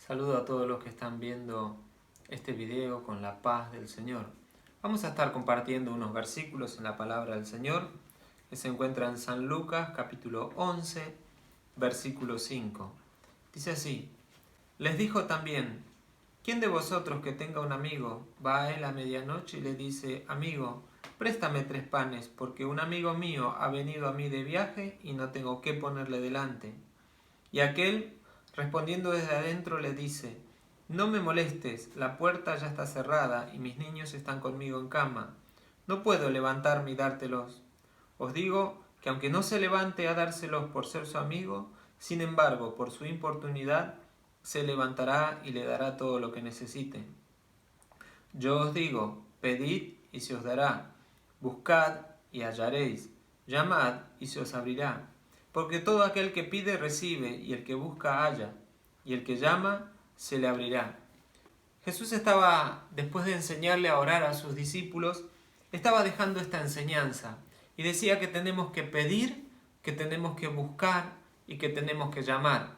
Saludo a todos los que están viendo este video con la paz del Señor. Vamos a estar compartiendo unos versículos en la palabra del Señor que se encuentran en San Lucas capítulo 11, versículo 5. Dice así: les dijo también: ¿quién de vosotros que tenga un amigo va a él a medianoche y le dice: amigo, préstame 3 panes, porque un amigo mío ha venido a mí de viaje y no tengo qué ponerle delante? Y aquel, respondiendo desde adentro, le dice: no me molestes, la puerta ya está cerrada y mis niños están conmigo en cama. No puedo levantarme y dártelos. Os digo que aunque no se levante a dárselos por ser su amigo, sin embargo, por su importunidad, se levantará y le dará todo lo que necesite. Yo os digo: pedid y se os dará, buscad y hallaréis, llamad y se os abrirá. Porque todo aquel que pide recibe, y el que busca halla, y el que llama se le abrirá. Jesús estaba, después de enseñarle a orar a sus discípulos, estaba dejando esta enseñanza y decía que tenemos que pedir, que tenemos que buscar y que tenemos que llamar.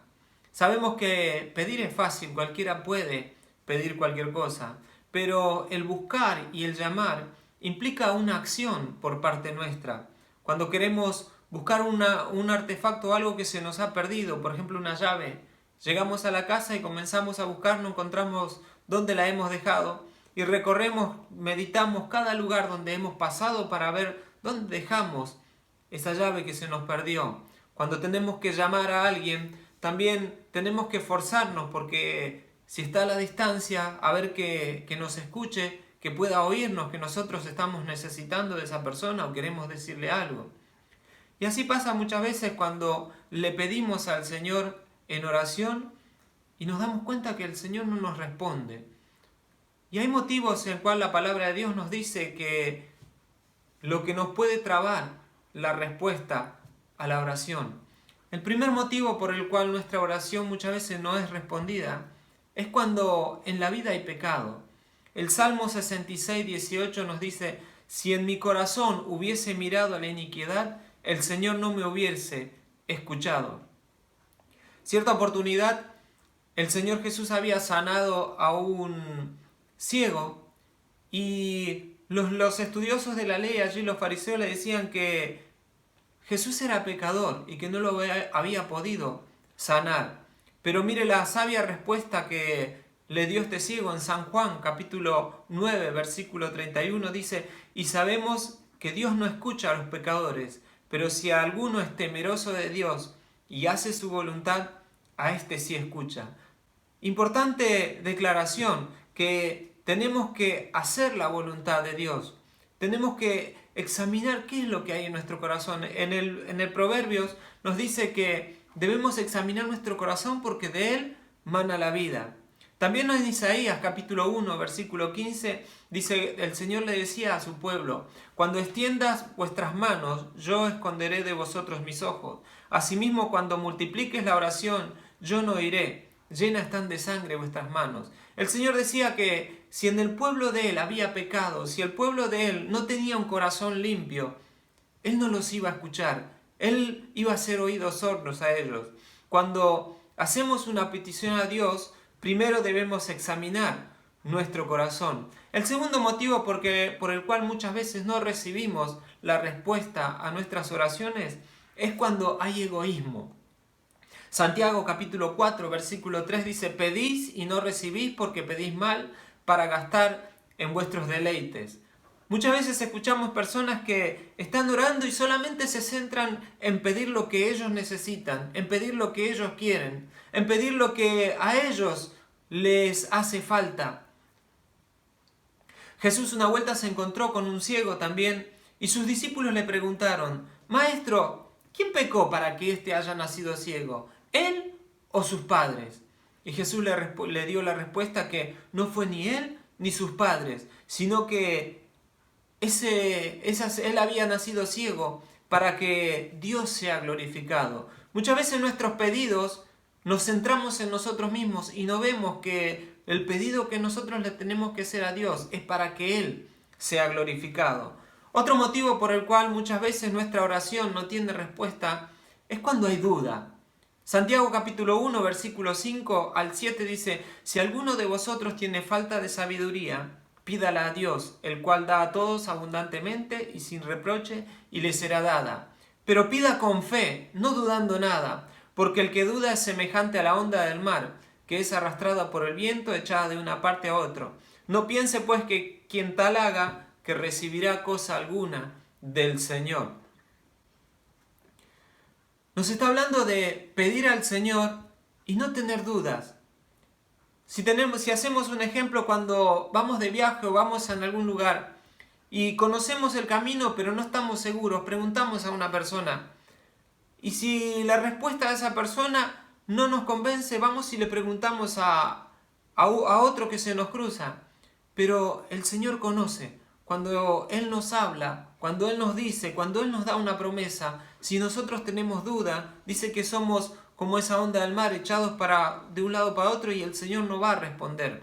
Sabemos que pedir es fácil, cualquiera puede pedir cualquier cosa, pero el buscar y el llamar implica una acción por parte nuestra. Cuando queremos buscar un artefacto o algo que se nos ha perdido, por ejemplo una llave, llegamos a la casa y comenzamos a buscar, no encontramos dónde la hemos dejado y recorremos, meditamos cada lugar donde hemos pasado para ver dónde dejamos esa llave que se nos perdió. Cuando tenemos que llamar a alguien, también tenemos que esforzarnos porque si está a la distancia, a ver que nos escuche, que pueda oírnos, que nosotros estamos necesitando de esa persona o queremos decirle algo. Y así pasa muchas veces cuando le pedimos al Señor en oración y nos damos cuenta que el Señor no nos responde. Y hay motivos en los cuales la palabra de Dios nos dice que lo que nos puede trabar la respuesta a la oración. El primer motivo por el cual nuestra oración muchas veces no es respondida es cuando en la vida hay pecado. El Salmo 66, 18 nos dice: si en mi corazón hubiese mirado a la iniquidad, el Señor no me hubiese escuchado. Cierta oportunidad, el Señor Jesús había sanado a un ciego y los estudiosos de la ley allí, los fariseos, le decían que Jesús era pecador y que no lo había podido sanar. Pero mire la sabia respuesta que le dio este ciego en San Juan, capítulo 9, versículo 31, dice: y sabemos que Dios no escucha a los pecadores, pero si alguno es temeroso de Dios y hace su voluntad, a este sí escucha. Importante declaración, que tenemos que hacer la voluntad de Dios. Tenemos que examinar qué es lo que hay en nuestro corazón. En el Proverbios nos dice que debemos examinar nuestro corazón porque de él mana la vida. También en Isaías capítulo 1, versículo 15, dice: el Señor le decía a su pueblo: cuando extiendas vuestras manos, yo esconderé de vosotros mis ojos. Asimismo, cuando multipliques la oración, yo no iré. Llenas están de sangre vuestras manos. El Señor decía que si en el pueblo de Él había pecado, si el pueblo de Él no tenía un corazón limpio, Él no los iba a escuchar. Él iba a hacer oídos sordos a ellos. Cuando hacemos una petición a Dios, primero debemos examinar nuestro corazón. El segundo motivo por el cual muchas veces no recibimos la respuesta a nuestras oraciones es cuando hay egoísmo. Santiago capítulo 4, versículo 3 dice: pedís y no recibís porque pedís mal para gastar en vuestros deleites. Muchas veces escuchamos personas que están orando y solamente se centran en pedir lo que ellos necesitan, en pedir lo que ellos quieren, en pedir lo que a ellos les hace falta. Jesús una vuelta se encontró con un ciego también y sus discípulos le preguntaron: Maestro, ¿quién pecó para que éste haya nacido ciego? ¿Él o sus padres? Y Jesús le dio la respuesta que no fue ni él ni sus padres, sino que él había nacido ciego para que Dios sea glorificado. Muchas veces en nuestros pedidos nos centramos en nosotros mismos y no vemos que el pedido que nosotros le tenemos que hacer a Dios es para que Él sea glorificado. Otro motivo por el cual muchas veces nuestra oración no tiene respuesta es cuando hay duda. Santiago capítulo 1, versículo 5 al 7 dice, si alguno de vosotros tiene falta de sabiduría, pídala a Dios, el cual da a todos abundantemente y sin reproche, y le será dada. Pero pida con fe, no dudando nada, porque el que duda es semejante a la onda del mar, que es arrastrada por el viento, echada de una parte a otra. No piense pues que quien tal haga, que recibirá cosa alguna del Señor. Nos está hablando de pedir al Señor y no tener dudas. Si hacemos un ejemplo cuando vamos de viaje o vamos en algún lugar y conocemos el camino pero no estamos seguros, preguntamos a una persona. Y si la respuesta de esa persona no nos convence, vamos y le preguntamos a otro que se nos cruza. Pero el Señor conoce. Cuando Él nos habla, cuando Él nos dice, cuando Él nos da una promesa, si nosotros tenemos duda, dice que somos como esa onda del mar, echados de un lado para otro y el Señor no va a responder.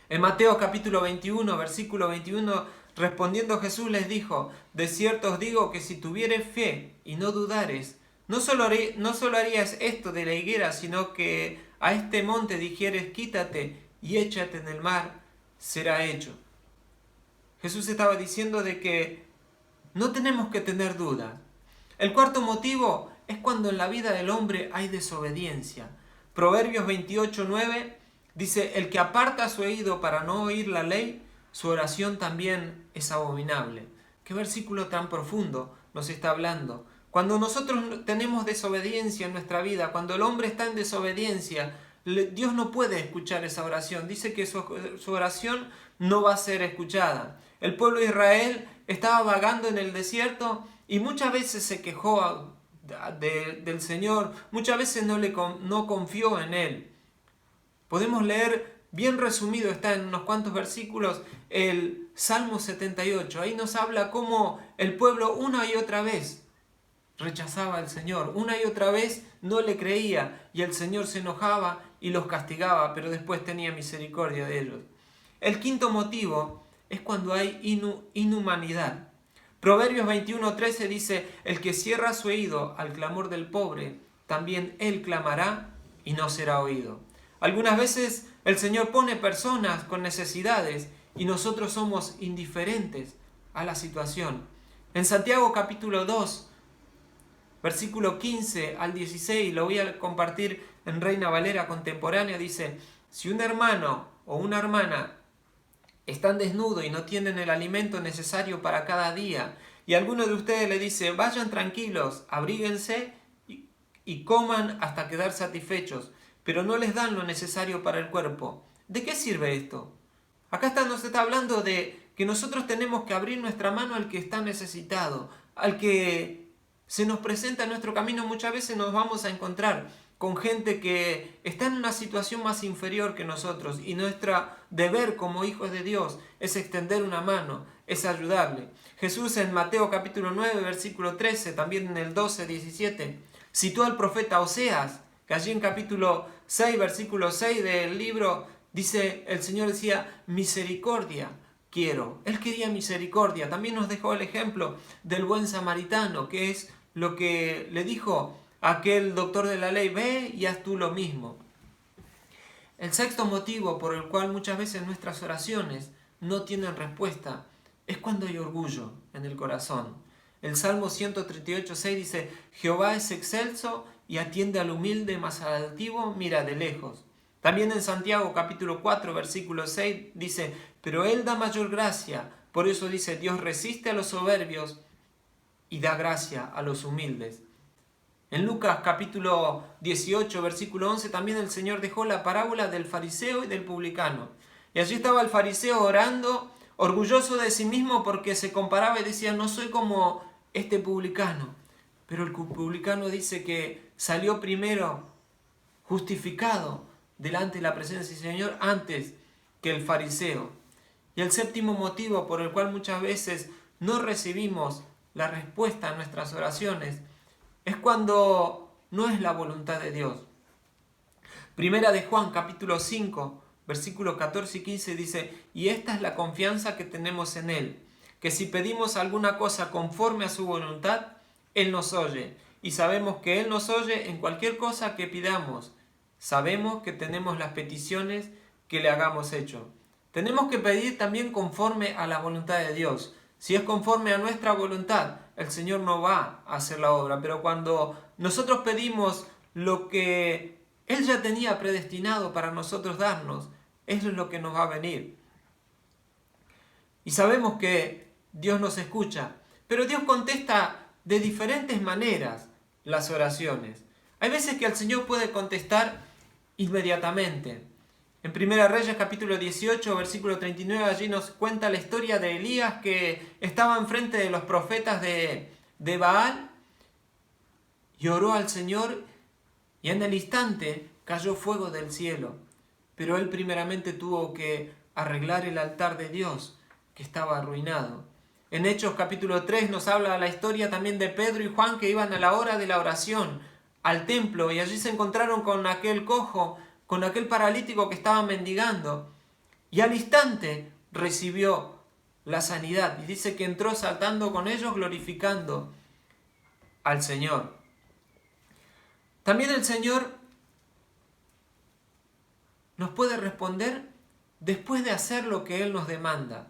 En Mateo capítulo 21, versículo 21, respondiendo Jesús les dijo, de cierto os digo que si tuvieres fe y no dudares, no solo harías esto de la higuera, sino que a este monte dijeres, quítate y échate en el mar, será hecho. Jesús estaba diciendo de que no tenemos que tener dudas. El cuarto motivo es cuando en la vida del hombre hay desobediencia. Proverbios 28:9 dice, el que aparta su oído para no oír la ley, su oración también es abominable. ¿Qué versículo tan profundo nos está hablando? Cuando nosotros tenemos desobediencia en nuestra vida, cuando el hombre está en desobediencia, Dios no puede escuchar esa oración. Dice que su oración no va a ser escuchada. El pueblo de Israel estaba vagando en el desierto y muchas veces se quejó del Señor, muchas veces no confió en Él. Podemos leer, bien resumido, está en unos cuantos versículos, el Salmo 78. Ahí nos habla cómo el pueblo una y otra vez rechazaba al Señor, una y otra vez no le creía y el Señor se enojaba y los castigaba, pero después tenía misericordia de ellos. El quinto motivo es cuando hay inhumanidad. Proverbios 21:13 dice, el que cierra su oído al clamor del pobre, también él clamará y no será oído. Algunas veces el Señor pone personas con necesidades y nosotros somos indiferentes a la situación. En Santiago capítulo 2, versículo 15 al 16, lo voy a compartir en Reina Valera contemporánea, dice, si un hermano o una hermana están desnudos y no tienen el alimento necesario para cada día, y alguno de ustedes le dice, vayan tranquilos, abríguense y coman hasta quedar satisfechos, pero no les dan lo necesario para el cuerpo, ¿de qué sirve esto? Acá nos está hablando de que nosotros tenemos que abrir nuestra mano al que está necesitado, al que se nos presenta en nuestro camino. Muchas veces nos vamos a encontrar con gente que está en una situación más inferior que nosotros y nuestro deber como hijos de Dios es extender una mano, es ayudarle. Jesús en Mateo capítulo 9, versículo 13, también en el 12, 17, citó al profeta Oseas, que allí en capítulo 6, versículo 6 del libro, dice, el Señor decía, misericordia quiero. Él quería misericordia. También nos dejó el ejemplo del buen samaritano, que es lo que le dijo aquel doctor de la ley, ve y haz tú lo mismo. El sexto motivo por el cual muchas veces nuestras oraciones no tienen respuesta es cuando hay orgullo en el corazón. El Salmo 138:6 dice, Jehová es excelso y atiende al humilde, mas al altivo mira de lejos. También en Santiago capítulo 4 versículo 6 dice, pero Él da mayor gracia. Por eso dice, Dios resiste a los soberbios y da gracia a los humildes. En Lucas capítulo 18 versículo 11 también el Señor dejó la parábola del fariseo y del publicano. Y allí estaba el fariseo orando, orgulloso de sí mismo porque se comparaba y decía, no soy como este publicano. Pero el publicano dice que salió primero justificado delante de la presencia del Señor antes que el fariseo. Y el séptimo motivo por el cual muchas veces no recibimos la respuesta a nuestras oraciones es cuando no es la voluntad de Dios. Primera de Juan capítulo 5 versículos 14 y 15 dice, y esta es la confianza que tenemos en Él, que si pedimos alguna cosa conforme a su voluntad, Él nos oye. y sabemos que Él nos oye en cualquier cosa que pidamos. Sabemos que tenemos las peticiones que le hagamos hecho. Tenemos que pedir también conforme a la voluntad de Dios. Si es conforme a nuestra voluntad, el Señor no va a hacer la obra. Pero cuando nosotros pedimos lo que Él ya tenía predestinado para nosotros darnos, eso es lo que nos va a venir. Y sabemos que Dios nos escucha, pero Dios contesta de diferentes maneras las oraciones. Hay veces que el Señor puede contestar inmediatamente. En 1 Reyes capítulo 18, versículo 39, allí nos cuenta la historia de Elías que estaba enfrente de los profetas de Baal y oró al Señor y en el instante cayó fuego del cielo. Pero él primeramente tuvo que arreglar el altar de Dios que estaba arruinado. En Hechos capítulo 3 nos habla la historia también de Pedro y Juan que iban a la hora de la oración al templo y allí se encontraron con aquel cojo, con aquel paralítico que estaba mendigando y al instante recibió la sanidad y dice que entró saltando con ellos glorificando al Señor. También el Señor nos puede responder después de hacer lo que Él nos demanda.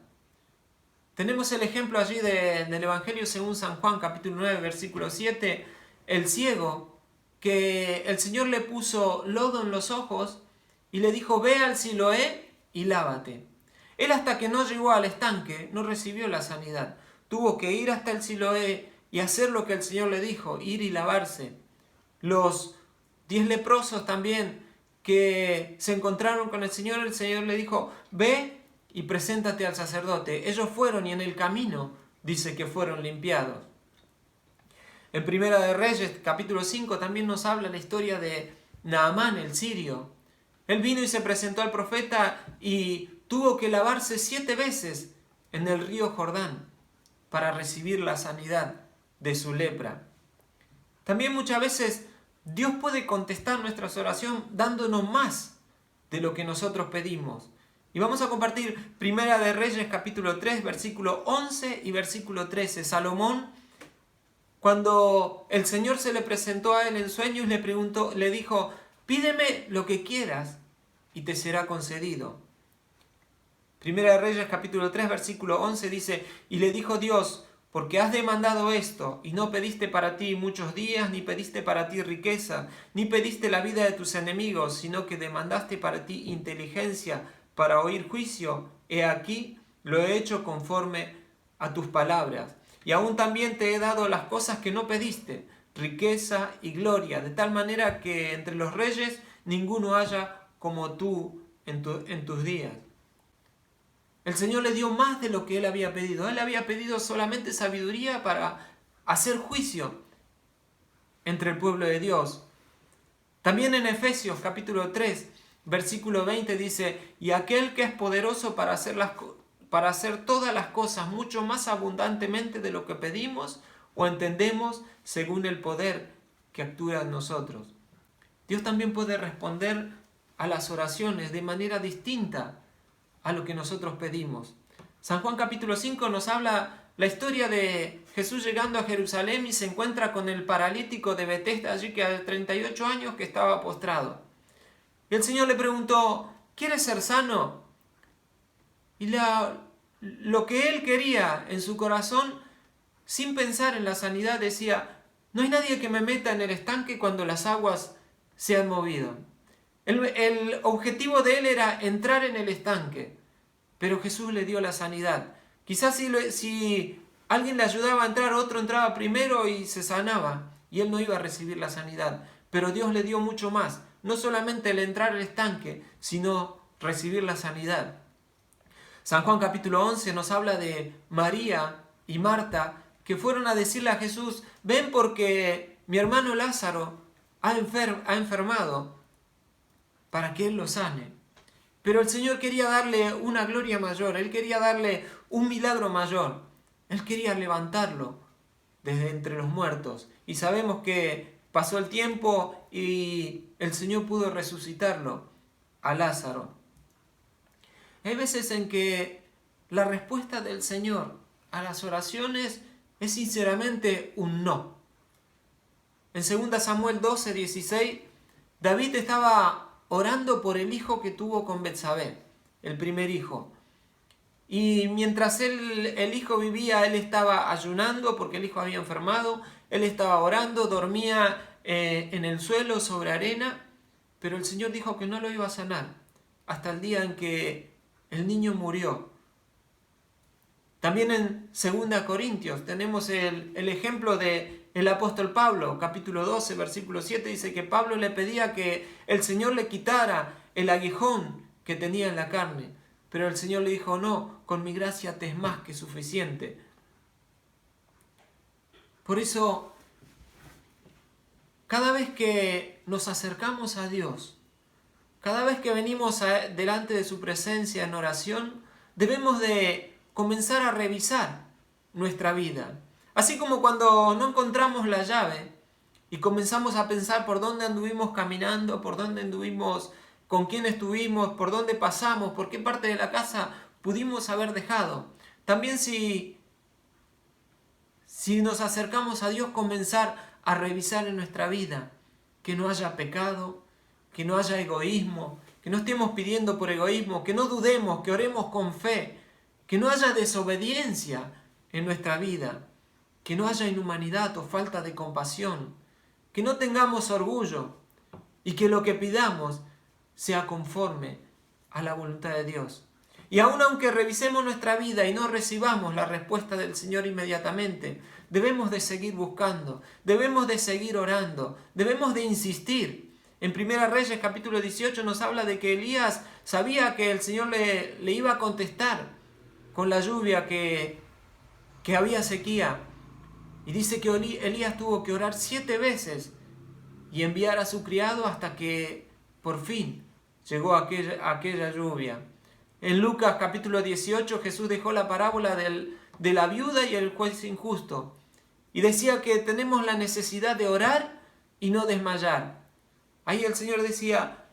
Tenemos el ejemplo allí del Evangelio según San Juan, capítulo 9, versículo 7, el ciego que el Señor le puso lodo en los ojos y le dijo, ve al Siloé y lávate. Él hasta que no llegó al estanque no recibió la sanidad. Tuvo que ir hasta el Siloé y hacer lo que el Señor le dijo, ir y lavarse. Los 10 leprosos también que se encontraron con el Señor le dijo, ve y preséntate al sacerdote. Ellos fueron y en el camino dice que fueron limpiados. En Primera de Reyes, capítulo 5, también nos habla la historia de Naamán, el sirio. Él vino y se presentó al profeta y tuvo que lavarse 7 veces en el río Jordán para recibir la sanidad de su lepra. También muchas veces Dios puede contestar nuestras oraciones dándonos más de lo que nosotros pedimos. Y vamos a compartir Primera de Reyes capítulo 3, versículo 11 y versículo 13. Salomón, cuando el Señor se le presentó a él en sueños, le dijo, pídeme lo que quieras y te será concedido. Primera de Reyes capítulo 3, versículo 11 dice, y le dijo Dios, porque has demandado esto, y no pediste para ti muchos días, ni pediste para ti riqueza, ni pediste la vida de tus enemigos, sino que demandaste para ti inteligencia para oír juicio, he aquí, lo he hecho conforme a tus palabras. Y aún también te he dado las cosas que no pediste, riqueza y gloria, de tal manera que entre los reyes ninguno haya como tú en tus días. El Señor le dio más de lo que él había pedido. Él había pedido solamente sabiduría para hacer juicio entre el pueblo de Dios. También en Efesios capítulo 3, versículo 20 dice, y aquel que es poderoso para hacer todas las cosas mucho más abundantemente de lo que pedimos o entendemos según el poder que actúa en nosotros. Dios también puede responder a las oraciones de manera distinta a lo que nosotros pedimos. San Juan capítulo 5 nos habla la historia de Jesús llegando a Jerusalén y se encuentra con el paralítico de Betesda, allí que a 38 años que estaba postrado. Y el Señor le preguntó, ¿quieres ser sano? Y lo que él quería en su corazón, sin pensar en la sanidad, decía, no hay nadie que me meta en el estanque cuando las aguas se han movido. El objetivo de él era entrar en el estanque, pero Jesús le dio la sanidad. Quizás si alguien le ayudaba a entrar, otro entraba primero y se sanaba, y él no iba a recibir la sanidad. Pero Dios le dio mucho más, no solamente el entrar al estanque, sino recibir la sanidad. San Juan capítulo 11 nos habla de María y Marta, que fueron a decirle a Jesús, ven porque mi hermano Lázaro ha enfermado, para que él lo sane. Pero el Señor quería darle una gloria mayor, Él quería darle un milagro mayor. Él quería levantarlo desde entre los muertos. Y sabemos que pasó el tiempo y el Señor pudo resucitarlo a Lázaro. Hay veces en que la respuesta del Señor a las oraciones es sinceramente un no. En 2 Samuel 12, 16, David estaba orando por el hijo que tuvo con Betsabé, el primer hijo. Y mientras el hijo vivía, él estaba ayunando porque el hijo había enfermado, él estaba orando, dormía en el suelo sobre arena, pero el Señor dijo que no lo iba a sanar hasta el día en que el niño murió. También en 2 Corintios tenemos el ejemplo del apóstol Pablo, capítulo 12, versículo 7, dice que Pablo le pedía que el Señor le quitara el aguijón que tenía en la carne, pero el Señor le dijo, no, con mi gracia te es más que suficiente. Por eso, cada vez que nos acercamos a Dios, cada vez que venimos delante de su presencia en oración, debemos de comenzar a revisar nuestra vida. Así como cuando no encontramos la llave y comenzamos a pensar por dónde anduvimos caminando, por dónde anduvimos, con quién estuvimos, por dónde pasamos, por qué parte de la casa pudimos haber dejado. También si nos acercamos a Dios, comenzar a revisar en nuestra vida que no haya pecado, que no haya egoísmo, que no estemos pidiendo por egoísmo, que no dudemos, que oremos con fe, que no haya desobediencia en nuestra vida, que no haya inhumanidad o falta de compasión, que no tengamos orgullo y que lo que pidamos sea conforme a la voluntad de Dios. Y aun aunque revisemos nuestra vida y no recibamos la respuesta del Señor inmediatamente, debemos de seguir buscando, debemos de seguir orando, debemos de insistir. En 1 Reyes capítulo 18 nos habla de que Elías sabía que el Señor le iba a contestar con la lluvia, que había sequía. Y dice que Elías tuvo que orar 7 veces y enviar a su criado hasta que por fin llegó aquella lluvia. En Lucas capítulo 18 Jesús dejó la parábola de la viuda y el juez injusto. Y decía que tenemos la necesidad de orar y no desmayar. Ahí el Señor decía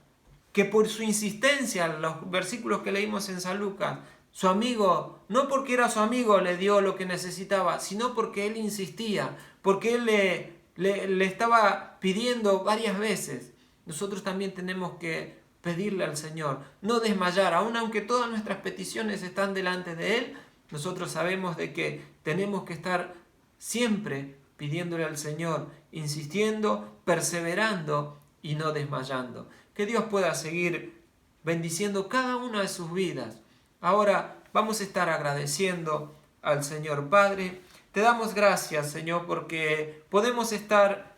que por su insistencia, los versículos que leímos en San Lucas, su amigo, no porque era su amigo le dio lo que necesitaba, sino porque él insistía, porque él le estaba pidiendo varias veces. Nosotros también tenemos que pedirle al Señor, no desmayar, aun aunque todas nuestras peticiones están delante de Él, nosotros sabemos de que tenemos que estar siempre pidiéndole al Señor, insistiendo, perseverando y no desmayando. Que Dios pueda seguir bendiciendo cada una de sus vidas. Ahora vamos a estar agradeciendo al Señor. Padre, te damos gracias, Señor, porque podemos estar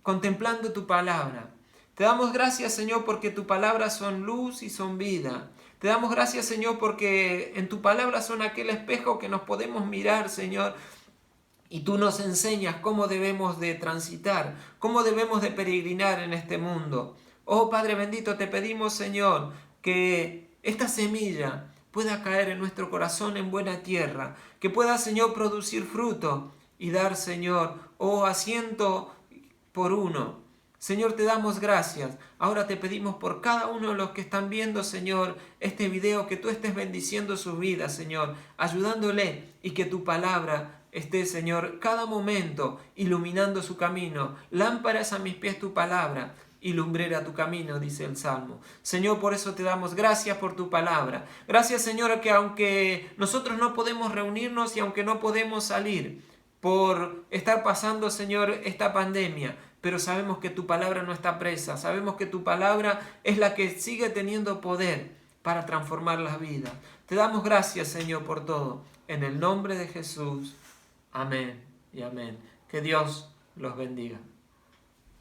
contemplando tu palabra. Te damos gracias, Señor, porque tu palabra son luz y son vida. Te damos gracias, Señor, porque en tu palabra son aquel espejo que nos podemos mirar, Señor, y tú nos enseñas cómo debemos de transitar, cómo debemos de peregrinar en este mundo. Oh Padre bendito, te pedimos, Señor, que esta semilla pueda caer en nuestro corazón en buena tierra, que pueda, Señor, producir fruto y dar, Señor, a 100 por 1. Señor, te damos gracias. Ahora te pedimos por cada uno de los que están viendo, Señor, este video, que tú estés bendiciendo sus vidas, Señor, ayudándole, y que tu palabra esté, Señor, cada momento iluminando su camino. Lámpara es a mis pies tu palabra y lumbrera tu camino, dice el Salmo. Señor, por eso te damos gracias por tu palabra. Gracias, Señor, que aunque nosotros no podemos reunirnos y aunque no podemos salir por estar pasando, Señor, esta pandemia, pero sabemos que tu palabra no está presa. Sabemos que tu palabra es la que sigue teniendo poder para transformar las vidas. Te damos gracias, Señor, por todo. En el nombre de Jesús. Amén y amén. Que Dios los bendiga.